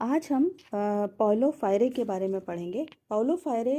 आज हम पॉलो फायरे के बारे में पढ़ेंगे। पॉलो फायरे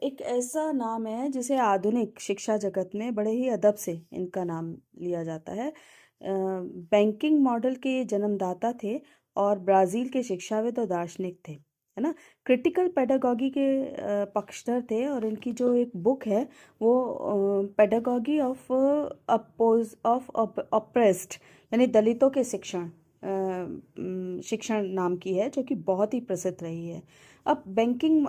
एक ऐसा नाम है जिसे आधुनिक शिक्षा जगत में बड़े ही अदब से इनका नाम लिया जाता है। बैंकिंग मॉडल के ये जन्मदाता थे और ब्राज़ील के शिक्षाविद और दार्शनिक थे, है ना। क्रिटिकल पेडागॉगी के पक्षधर थे और इनकी जो एक बुक है वो पेडागॉगी ऑफ ऑप्रेस्ड यानी दलितों के शिक्षण नाम की है, जो कि बहुत ही प्रसिद्ध रही है। अब बैंकिंग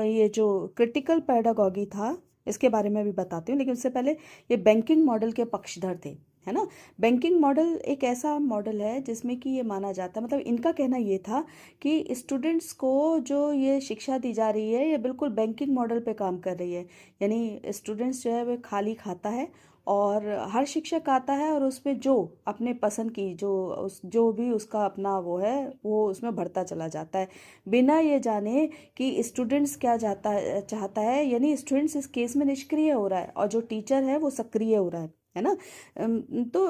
ये जो क्रिटिकल पेडागॉगी था इसके बारे में भी बताती हूँ, लेकिन उससे पहले ये बैंकिंग मॉडल के पक्षधर थे, है ना। बैंकिंग मॉडल एक ऐसा मॉडल है जिसमें कि ये माना जाता है, मतलब इनका कहना ये था कि स्टूडेंट्स को जो ये शिक्षा दी जा रही है ये बिल्कुल बैंकिंग मॉडल पे काम कर रही है। यानी स्टूडेंट्स जो है वो खाली खाता है और हर शिक्षक आता है और उसमें जो अपने पसंद की जो भी उसका अपना वो है वो उसमें भरता चला जाता है, बिना ये जाने कि स्टूडेंट्स क्या चाहता है। यानी स्टूडेंट्स इस केस में निष्क्रिय हो रहा है और जो टीचर है वो सक्रिय हो रहा है ना। तो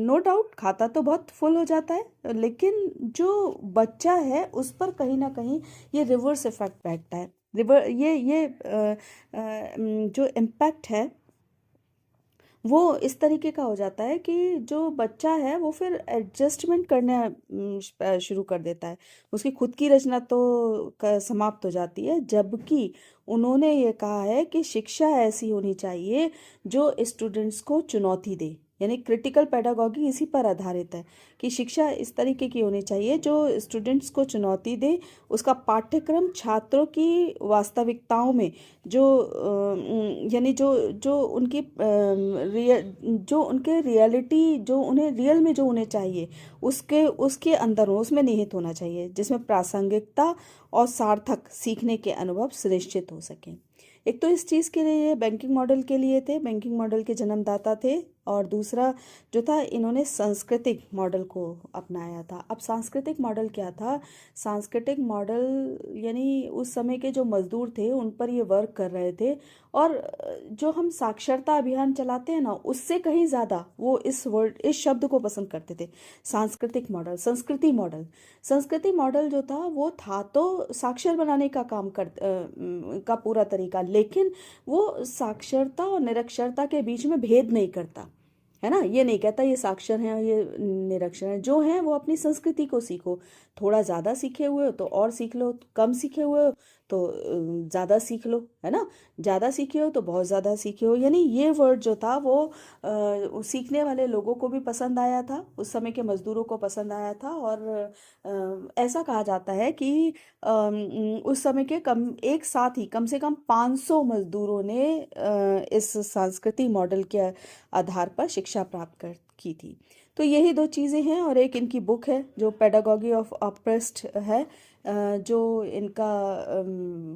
नो डाउट खाता तो बहुत फुल हो जाता है, लेकिन जो बच्चा है उस पर कहीं ना कहीं ये रिवर्स इफेक्ट बैठता है। रिवर ये जो इम्पैक्ट है वो इस तरीके का हो जाता है कि जो बच्चा है वो फिर एडजस्टमेंट करना शुरू कर देता है। उसकी खुद की रचना तो समाप्त हो जाती है, जबकि उन्होंने ये कहा है कि शिक्षा ऐसी होनी चाहिए जो स्टूडेंट्स को चुनौती दे। यानी क्रिटिकल पेडागॉगी इसी पर आधारित है कि शिक्षा इस तरीके की होनी चाहिए जो स्टूडेंट्स को चुनौती दे। उसका पाठ्यक्रम छात्रों की वास्तविकताओं में जो यानी जो जो उनकी जो उनके रियलिटी जो उन्हें रियल में जो उन्हें चाहिए उसके उसके अंदर हो, उसमें निहित होना चाहिए, जिसमें प्रासंगिकता और सार्थक सीखने के अनुभव सुनिश्चित हो सकें। एक तो इस चीज़ के लिए बैंकिंग मॉडल के लिए थे, बैंकिंग मॉडल के जन्मदाता थे, और दूसरा जो था इन्होंने सांस्कृतिक मॉडल को अपनाया था। अब सांस्कृतिक मॉडल क्या था? सांस्कृतिक मॉडल यानी उस समय के जो मजदूर थे उन पर ये वर्क कर रहे थे, और जो हम साक्षरता अभियान चलाते हैं ना उससे कहीं ज़्यादा वो इस शब्द को पसंद करते थे। सांस्कृतिक मॉडल, संस्कृति मॉडल जो था वो था तो साक्षर बनाने का का पूरा तरीका, लेकिन वो साक्षरता और निरक्षरता के बीच में भेद नहीं करता, है ना। ये नहीं कहता ये साक्षर हैं और ये निरक्षर हैं। जो हैं वो अपनी संस्कृति को सीखो, थोड़ा ज़्यादा सीखे हुए हो तो और सीख लो, कम सीखे हुए हो तो ज़्यादा सीख लो, है ना। ज़्यादा सीखे हो तो बहुत ज़्यादा सीखे हो। यानी ये वर्ड जो था वो सीखने वाले लोगों को भी पसंद आया था, उस समय के मज़दूरों को पसंद आया था, और ऐसा कहा जाता है कि उस समय के एक साथ ही कम से कम 500 मज़दूरों ने इस सांस्कृतिक मॉडल के आधार पर शिक्षा प्राप्त की थी। तो यही दो चीज़ें हैं, और एक इनकी बुक है जो पेडागॉगी ऑफ ऑप्रेस्ड है, जो इनका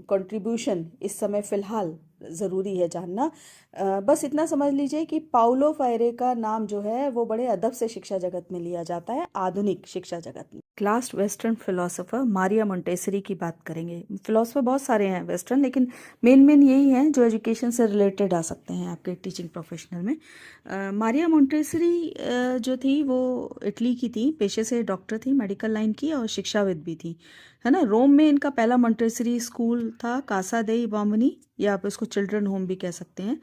कंट्रीब्यूशन इस समय फ़िलहाल ज़रूरी है जानना। बस इतना समझ लीजिए कि पाउलो फ्रायरे का नाम जो है वो बड़े अदब से शिक्षा जगत में लिया जाता है, आधुनिक शिक्षा जगत में। Last western philosopher Maria Montessori की बात करेंगे। फिलोसोफर बहुत सारे हैं वेस्टर्न, लेकिन मेन यही हैं जो एजुकेशन से रिलेटेड आ सकते हैं आपके टीचिंग प्रोफेशनल में। मारिया मोंटेसरी जो थी वो इटली की थी, पेशे से डॉक्टर थी, मेडिकल लाइन की, और शिक्षाविद भी थी, है ना। रोम में इनका पहला मोंटेसरी स्कूल था, कासा देई बाम्बनी, या आप इसको चिल्ड्रन होम भी कह सकते हैं।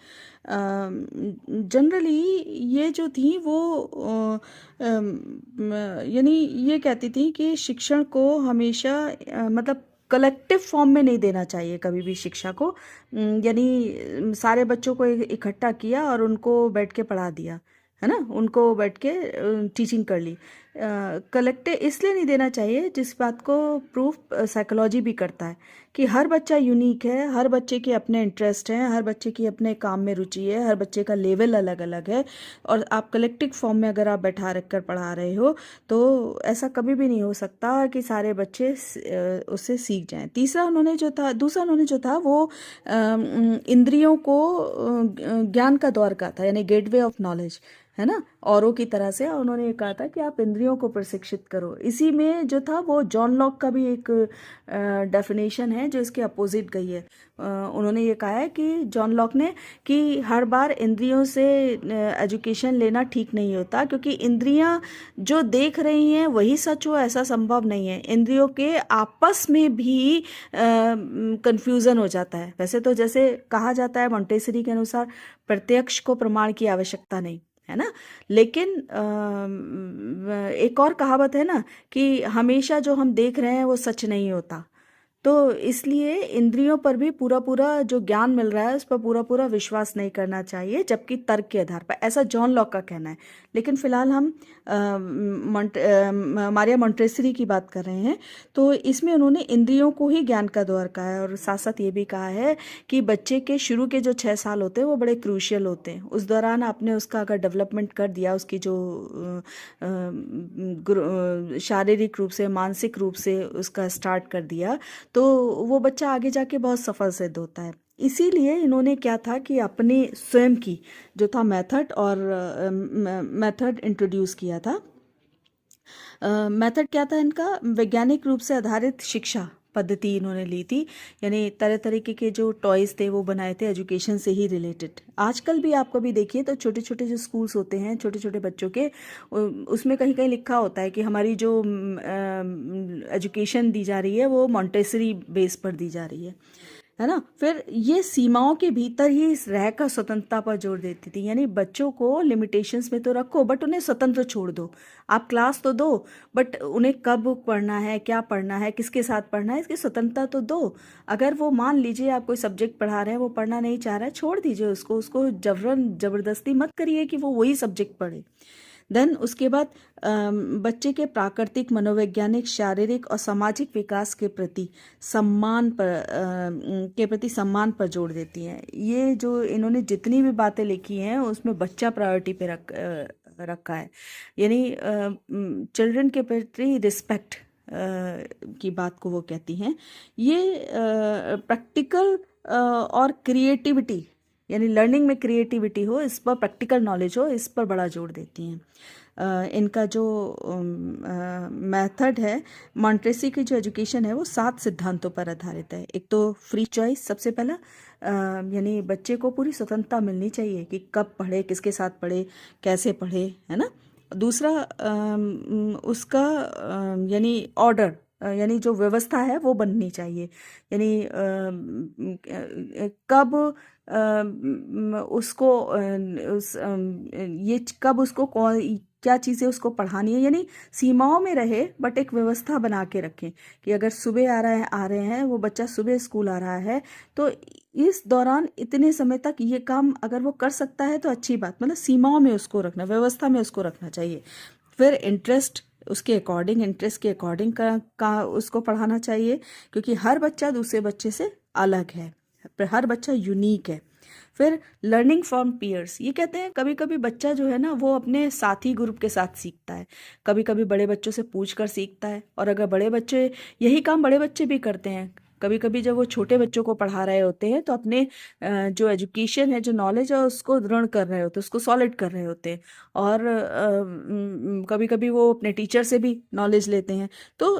जनरली ये जो थी वो यानी ये कहती थी कि शिक्षण को हमेशा मतलब कलेक्टिव फॉर्म में नहीं देना चाहिए कभी भी शिक्षा को। यानी सारे बच्चों को इकट्ठा किया और उनको बैठ के पढ़ा दिया, है ना, उनको बैठ के टीचिंग कर ली। कलेक्टिव इसलिए नहीं देना चाहिए, जिस बात को प्रूफ साइकोलॉजी भी करता है कि हर बच्चा यूनिक है, हर बच्चे के अपने इंटरेस्ट हैं, हर बच्चे की अपने काम में रुचि है, हर बच्चे का लेवल अलग अलग है, और आप कलेक्टिव फॉर्म में अगर आप बैठा रख कर पढ़ा रहे हो तो ऐसा कभी भी नहीं हो सकता कि सारे बच्चे उससे सीख जाएं। दूसरा उन्होंने जो था वो इंद्रियों को ज्ञान का द्वार का था, यानी गेटवे ऑफ नॉलेज, है ना, औरों की तरह से। और उन्होंने ये कहा था कि आप इंद्रियों को प्रशिक्षित करो। इसी में जो था वो जॉन लॉक का भी एक डेफिनेशन है जो इसके अपोजिट गई है। उन्होंने ये कहा है कि जॉन लॉक ने कि हर बार इंद्रियों से एजुकेशन लेना ठीक नहीं होता, क्योंकि इंद्रियां जो देख रही हैं वही सच हो ऐसा संभव नहीं है। इंद्रियों के आपस में भी कंफ्यूजन हो जाता है। वैसे तो जैसे कहा जाता है मॉन्टेसरी के अनुसार प्रत्यक्ष को प्रमाण की आवश्यकता नहीं है ना, लेकिन एक और कहावत है ना कि हमेशा जो हम देख रहे हैं वो सच नहीं होता। तो इसलिए इंद्रियों पर भी पूरा पूरा जो ज्ञान मिल रहा है उस पर पूरा पूरा विश्वास नहीं करना चाहिए, जबकि तर्क के आधार पर, ऐसा जॉन लॉक का कहना है। लेकिन फिलहाल हम मारिया मॉन्टेसरी की बात कर रहे हैं। तो इसमें उन्होंने इंद्रियों को ही ज्ञान का द्वार कहा है, और साथ साथ ये भी कहा है कि बच्चे के शुरू के जो 6 साल होते हैं वो बड़े क्रूशियल होते हैं। उस दौरान आपने उसका अगर डेवलपमेंट कर दिया, उसकी जो शारीरिक रूप से मानसिक रूप से उसका स्टार्ट कर दिया, तो वो बच्चा आगे जाके बहुत सफल सिद्ध होता है। इसीलिए इन्होंने क्या था कि अपने स्वयं की जो था मेथड इंट्रोड्यूस किया था। मेथड क्या था इनका? वैज्ञानिक रूप से आधारित शिक्षा पद्धति इन्होंने ली थी। यानी तरह तरीके के जो टॉयज़ थे वो बनाए थे एजुकेशन से ही रिलेटेड। आजकल भी आप कभी देखिए तो छोटे छोटे जो स्कूल्स होते हैं छोटे छोटे बच्चों के, उसमें कहीं कहीं लिखा होता है कि हमारी जो एजुकेशन दी जा रही है वो मॉन्टेसरी बेस पर दी जा रही है ना। फिर ये सीमाओं के भीतर ही इस रहकर स्वतंत्रता पर जोर देती थी। यानी बच्चों को लिमिटेशंस में तो रखो, बट उन्हें स्वतंत्र छोड़ दो। आप क्लास तो दो, बट उन्हें कब पढ़ना है, क्या पढ़ना है, किसके साथ पढ़ना है, इसकी स्वतंत्रता तो दो। अगर वो मान लीजिए आप कोई सब्जेक्ट पढ़ा रहे हैं, वो पढ़ना नहीं चाह रहा है, छोड़ दीजिए उसको। उसको जबरदस्ती मत करिए कि वो वही सब्जेक्ट पढ़े। देन उसके बाद बच्चे के प्राकृतिक, मनोवैज्ञानिक, शारीरिक और सामाजिक विकास के प्रति सम्मान पर जोर देती हैं। ये जो इन्होंने जितनी भी बातें लिखी हैं उसमें बच्चा प्रायोरिटी पे रखा है। यानी चिल्ड्रन के प्रति रिस्पेक्ट की बात को वो कहती हैं। ये प्रैक्टिकल और क्रिएटिविटी, यानी लर्निंग में क्रिएटिविटी हो, इस पर प्रैक्टिकल नॉलेज हो, इस पर बड़ा जोर देती हैं। इनका जो मेथड है, मॉन्टेसरी की जो एजुकेशन है वो 7 सिद्धांतों पर आधारित है। एक तो फ्री चॉइस, सबसे पहला, यानी बच्चे को पूरी स्वतंत्रता मिलनी चाहिए कि कब पढ़े, किसके साथ पढ़े, कैसे पढ़े, है ना। दूसरा उसका यानी ऑर्डर, यानी जो व्यवस्था है वो बननी चाहिए। यानी कब उसको ये कब उसको क्या चीज़ें उसको पढ़ानी है, यानी सीमाओं में रहे, बट एक व्यवस्था बना के रखें कि अगर सुबह आ रहे हैं वो बच्चा सुबह स्कूल आ रहा है, तो इस दौरान इतने समय तक ये काम अगर वो कर सकता है तो अच्छी बात, मतलब सीमाओं में उसको रखना, व्यवस्था में उसको रखना चाहिए। फिर इंटरेस्ट के अकॉर्डिंग का उसको पढ़ाना चाहिए, क्योंकि हर बच्चा दूसरे बच्चे से अलग है, हर बच्चा यूनिक है। फिर लर्निंग फ्रॉम पीयर्स, ये कहते हैं कभी कभी बच्चा जो है ना वो अपने साथी ग्रुप के साथ सीखता है, कभी कभी बड़े बच्चों से पूछ कर सीखता है। और अगर बड़े बच्चे, यही काम बड़े बच्चे भी करते हैं, कभी कभी जब वो छोटे बच्चों को पढ़ा रहे होते हैं तो अपने जो एजुकेशन है, जो नॉलेज है, उसको दृढ़ कर रहे होते हैं, उसको सॉलिड कर रहे होते हैं। और कभी कभी वो अपने टीचर से भी नॉलेज लेते हैं। तो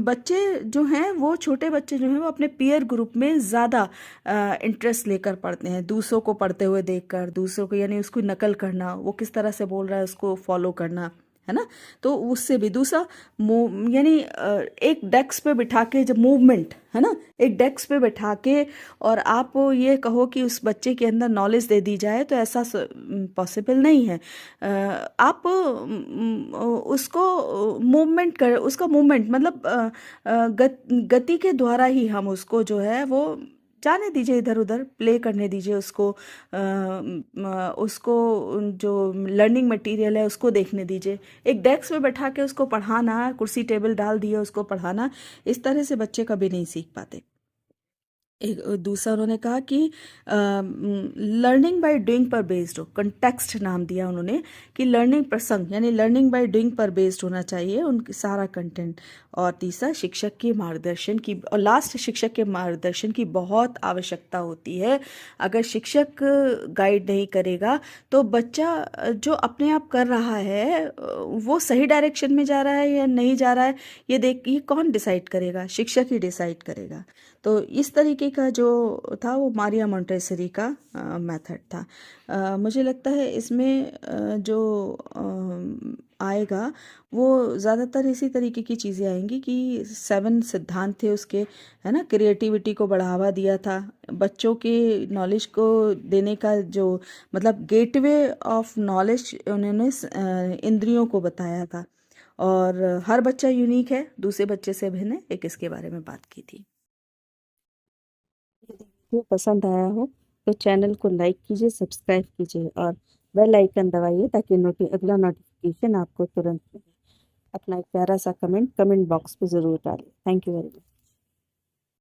बच्चे जो हैं, वो छोटे बच्चे जो हैं वो अपने पीयर ग्रुप में ज़्यादा इंटरेस्ट लेकर पढ़ते हैं, दूसरों को पढ़ते हुए देखकर, दूसरों को यानी उसकी नकल करना, वो किस तरह से बोल रहा है उसको फॉलो करना, है ना। तो उससे भी दूसरा यानी एक डेस्क पे बिठा के जब मूवमेंट, है ना, एक डेस्क पे बैठा के और आप ये कहो कि उस बच्चे के अंदर नॉलेज दे दी जाए, तो ऐसा पॉसिबल नहीं है। आप उसको मूवमेंट कर, उसका मूवमेंट मतलब गति के द्वारा ही हम उसको जो है वो जाने दीजिए, इधर उधर प्ले करने दीजिए उसको, उसको जो लर्निंग मटेरियल है उसको देखने दीजिए। एक डेस्क पे बैठा के उसको पढ़ाना, कुर्सी टेबल डाल दिए उसको पढ़ाना, इस तरह से बच्चे कभी नहीं सीख पाते। एक दूसरा उन्होंने कहा कि लर्निंग बाय डूइंग पर बेस्ड हो, कंटेक्स्ट नाम दिया उन्होंने कि लर्निंग प्रसंग यानी लर्निंग बाय डूइंग पर बेस्ड होना चाहिए उनकी सारा कंटेंट। और तीसरा शिक्षक के मार्गदर्शन की, और लास्ट शिक्षक के मार्गदर्शन की बहुत आवश्यकता होती है। अगर शिक्षक गाइड नहीं करेगा तो बच्चा जो अपने आप कर रहा है वो सही डायरेक्शन में जा रहा है या नहीं जा रहा है, ये कौन डिसाइड करेगा? शिक्षक ही डिसाइड करेगा। तो इस तरीके का जो था वो मारिया मोंटेसरी का मेथड था। मुझे लगता है इसमें जो आएगा वो ज़्यादातर इसी तरीके की चीज़ें आएंगी कि 7 सिद्धांत थे उसके, है ना। क्रिएटिविटी को बढ़ावा दिया था, बच्चों के नॉलेज को देने का जो मतलब गेटवे ऑफ नॉलेज उन्होंने इंद्रियों को बताया था। और हर बच्चा यूनिक है, दूसरे बच्चे से भिन्न है, एक इसके बारे में बात की थी। यदि वीडियो पसंद आया हो तो चैनल को लाइक कीजिए, सब्सक्राइब कीजिए और बेल आइकन दबाइए ताकि अगला नोटिफिकेशन आपको तुरंत मिले। अपना एक प्यारा सा कमेंट बॉक्स पे ज़रूर डालें। Thank you very much.